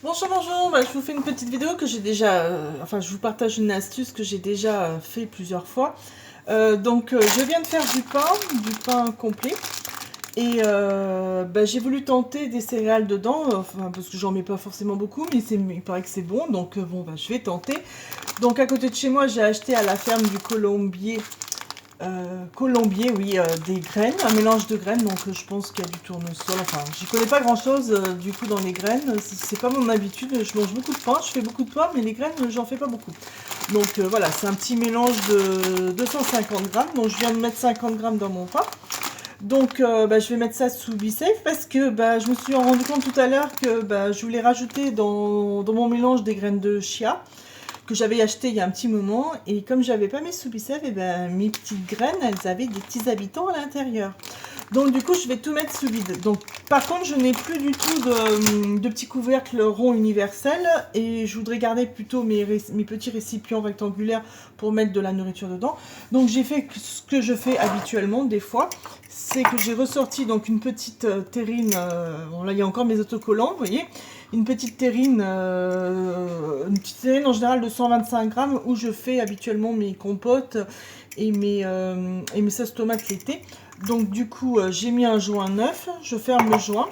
Bonjour, bonjour, je vous fais une petite vidéo que j'ai déjà, enfin je vous partage une astuce que j'ai déjà fait plusieurs fois. Je viens de faire du pain complet, et j'ai voulu tenter des céréales dedans, enfin, parce que j'en mets pas forcément beaucoup, mais il paraît que c'est bon, je vais tenter. Donc à côté de chez moi, j'ai acheté à la ferme du Colombier, oui, des graines, un mélange de graines, donc je pense qu'il y a du tournesol, enfin j'y connais pas grand chose du coup dans les graines, c'est pas mon habitude, je mange beaucoup de pain, je fais beaucoup de pain, mais les graines j'en fais pas beaucoup. Voilà, c'est un petit mélange de 250 grammes, donc je viens de mettre 50 grammes dans mon pain. Je vais mettre ça sous BeSafe parce que je me suis rendu compte tout à l'heure que je voulais rajouter dans mon mélange des graines de chia que j'avais acheté il y a un petit moment, et comme j'avais pas mes sous Bicef, mes petites graines, elles avaient des petits habitants à l'intérieur. Donc du coup je vais tout mettre sous vide. Donc par contre je n'ai plus du tout de petits couvercles ronds universels, et je voudrais garder plutôt mes petits récipients rectangulaires pour mettre de la nourriture dedans. Donc j'ai fait ce que je fais habituellement des fois, c'est que j'ai ressorti donc une petite terrine, bon là il y a encore mes autocollants, vous voyez, une petite terrine en général de 125 grammes où je fais habituellement mes compotes et mes sauces tomates l'été. Donc du coup j'ai mis un joint neuf, je ferme le joint,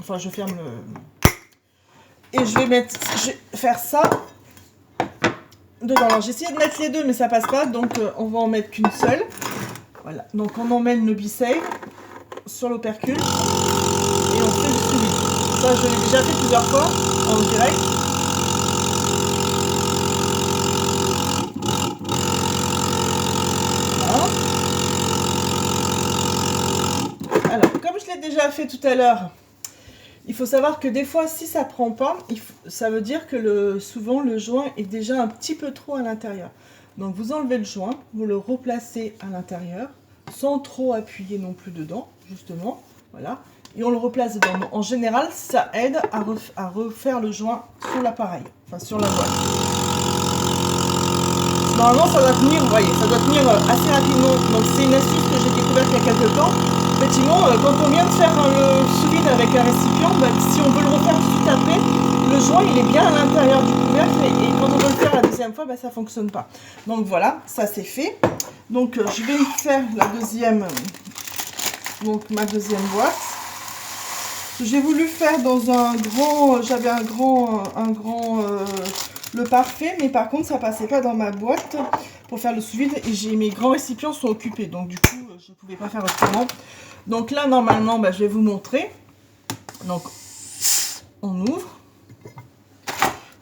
enfin je ferme le... et je vais faire ça dedans. Alors j'ai essayé de mettre les deux mais ça passe pas, donc on va en mettre qu'une seule. Voilà, donc on emmène le BeSafe sur l'opercule et on fait le suivi. Ça je l'ai déjà fait plusieurs fois en direct. Alors, comme je l'ai déjà fait tout à l'heure, il faut savoir que des fois, si ça prend pas, ça veut dire que souvent le joint est déjà un petit peu trop à l'intérieur. Donc vous enlevez le joint, vous le replacez à l'intérieur, sans trop appuyer non plus dedans, justement, voilà. Et on le replace dedans. Donc, en général, ça aide à refaire le joint sur l'appareil, enfin sur la boîte. Normalement, ça doit tenir, vous voyez, ça doit tenir assez rapidement. Donc c'est une astuce que j'ai découverte il y a quelques temps. Effectivement, quand on vient de faire le sous-vide avec un récipient, si on veut le refaire tout de suite après, le joint il est bien à l'intérieur du couvercle, et quand on veut le faire la deuxième fois, ça fonctionne pas. Donc voilà, ça c'est fait. Donc je vais faire la deuxième, ma deuxième boîte. J'ai voulu faire dans un grand, j'avais le parfait, mais par contre ça passait pas dans ma boîte pour faire le sous-vide, et mes grands récipients sont occupés, donc du coup je ne pouvais pas faire autrement. Donc là normalement je vais vous montrer. Donc on ouvre,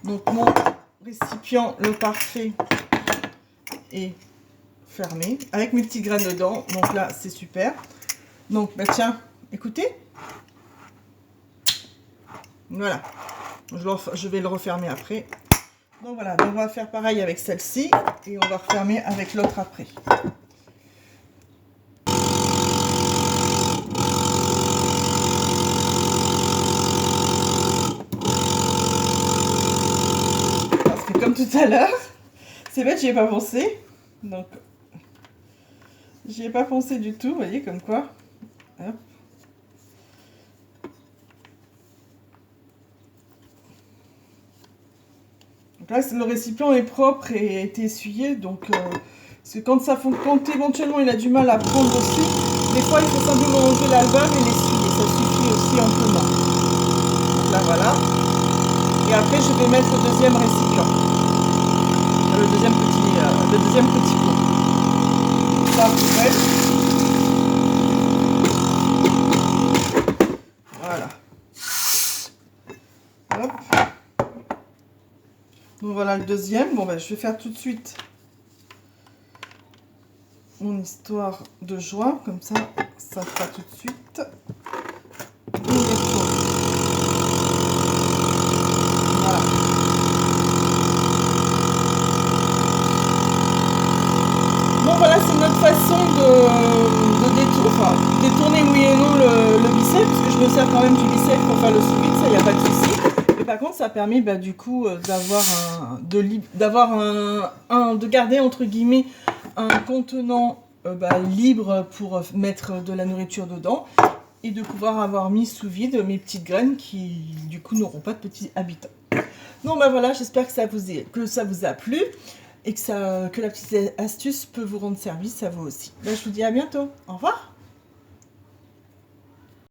donc mon récipient le parfait est fermé avec mes petites graines dedans, donc là c'est super. Donc tiens, écoutez, voilà, je vais le refermer après. Donc voilà, on va faire pareil avec celle-ci, et on va refermer avec l'autre après. Parce que comme tout à l'heure, c'est bête, j'y ai pas pensé. Donc, j'y ai pas pensé du tout, vous voyez, comme quoi. Hop. Donc là, le récipient est propre et a été essuyé, donc parce que quand éventuellement il a du mal à prendre aussi, des fois il faut simplement enlever l'album et l'essuyer, ça suffit aussi amplement. Donc là voilà. Et après je vais mettre le deuxième récipient, le deuxième petit pot. Ça après. Voilà. Hop. Donc voilà le deuxième. Bon je vais faire tout de suite mon histoire de joint, comme ça fera tout de suite. Voilà. Bon voilà, c'est notre façon de détourner oui et non le BeSafe, parce que je me sers quand même du BeSafe pour faire le sous-vide, ça y a pas de souci. Et par contre ça permet du coup de garder entre guillemets un contenant libre pour mettre de la nourriture dedans, et de pouvoir avoir mis sous vide mes petites graines qui du coup n'auront pas de petits habitants. Donc bah voilà, j'espère que ça vous a plu et que la petite astuce peut vous rendre service à vous aussi. Bah, je vous dis à bientôt, au revoir.